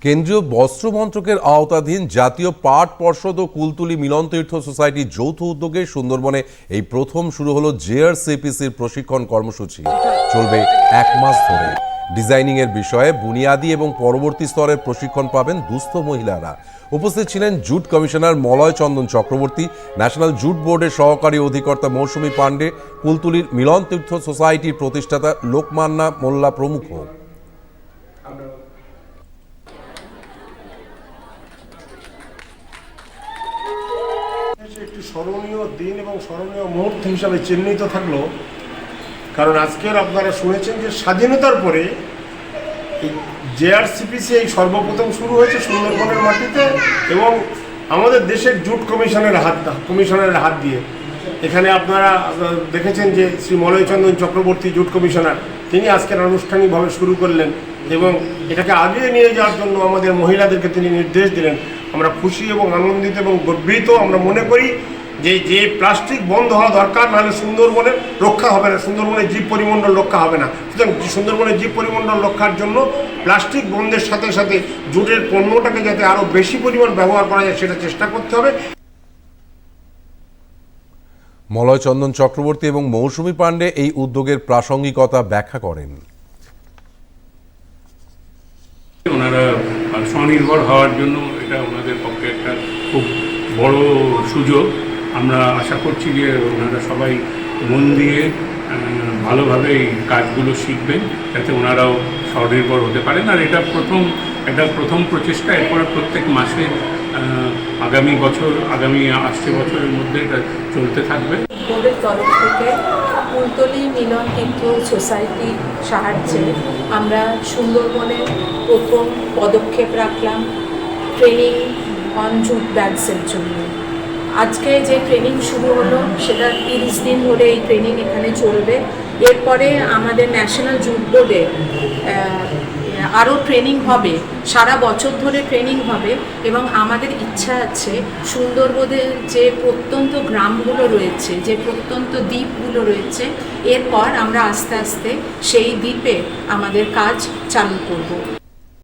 কেন্দ্রীয় বস্ত্র মন্ত্রকের আওতাধীন জাতীয় পাট পর্ষদ ও কুলতলি মিলন তীর্থ সোসাইটির যৌথ উদ্যোগে সুন্দরবনে এই প্রথম শুরু হলো জেআরসিপিসির প্রশিক্ষণ কর্মসূচি। চলবে 1 মাস ধরে। ডিজাইনিং এর বিষয়ে বুনিয়াদী এবং পরবর্তী স্তরের প্রশিক্ষণ পাবেন দুস্থ মহিলারা। উপস্থিত ছিলেন jute commissioner Malay Chandan Chakraborty, national jute বোর্ডের সহকারী অধিকর্তা মৌসুমী পাণ্ডে, কুলতলির মিলন তীর্থ সোসাইটির প্রতিষ্ঠাতা লোকমান্না মোল্লা প্রমুখ। একটি স্মরণীয় দিন এবং স্মরণীয় মুহূর্ত হিসাবে চিহ্নিত থাকলো, কারণ আজকের আপনারা শুনেছেন যে স্বাধীনতার পরে এই জেআরসিপিসি এই সর্বপ্রথম শুরু হয়েছে সুন্দরবনের মাটিতে এবং আমাদের দেশের জুট কমিশনারের হাত দিয়ে। এখানে আপনারা দেখেছেন যে শ্রী মলয়চন্দন চক্রবর্তী জুট কমিশনার, তিনি আজকের আনুষ্ঠানিকভাবে শুরু করলেন এবং এটাকে আগিয়ে নিয়ে যাওয়ার জন্য আমাদের মহিলাদেরকে তিনি নির্দেশ দিলেন। আমরা খুশি এবং আনন্দিত এবং গর্বিত। আমরা মনে করি যে প্লাস্টিক বন্ধ হওয়া দরকার, নাহলে সুন্দরবনের রক্ষা হবে না, সুন্দরবনের জীব পরিমণ্ডল রক্ষা হবে না। সুতরাং সুন্দরবনের জীব পরিমণ্ডল রক্ষার জন্য প্লাস্টিক বন্ধের সাথে সাথে জুটের পণ্যটাকে যাতে আরও বেশি পরিমাণ ব্যবহার করা যায় সেটা চেষ্টা করতে হবে। মলয় চন্দন চক্রবর্তী এবং মৌসুমী পাণ্ডে এই উদ্যোগের প্রাসঙ্গিকতা ব্যাখ্যা করেন। ওনারা স্বনির্ভর হওয়ার জন্য এটা ওনাদের পক্ষে একটা খুব বড় সুযোগ। আমরা আশা করছি যে ওনারা সবাই মন দিয়ে ভালোভাবে এই কাজগুলো শিখবেন, যাতে ওনারাও স্বনির্ভর হতে পারেন। আর এটা প্রথম প্রচেষ্টা। এরপরে প্রত্যেক মাসে আগামী আসছে বছরের মধ্যে এটা চলতে থাকবে। বোর্ডের তরফ থেকে কুলতলি মিলন তীর্থ সোসাইটির সাহায্যে আমরা সুন্দরবনে প্রথম পদক্ষেপ রাখলাম ট্রেনিং অন জুট ব্যাগসের জন্য। আজকে যে ট্রেনিং শুরু হলো সেটা 30 দিন ধরে এই ট্রেনিং এখানে চলবে। এরপরে আমাদের ন্যাশনাল জুট বোর্ডে আরও ট্রেনিং হবে, সারা বছর ধরে ট্রেনিং হবে এবং আমাদের ইচ্ছা আছে সুন্দরবনের যে প্রত্যন্ত গ্রামগুলো রয়েছে, যে প্রত্যন্ত দ্বীপগুলো রয়েছে, এরপর আমরা আস্তে আস্তে সেই দ্বীপে আমাদের কাজ চালু করব।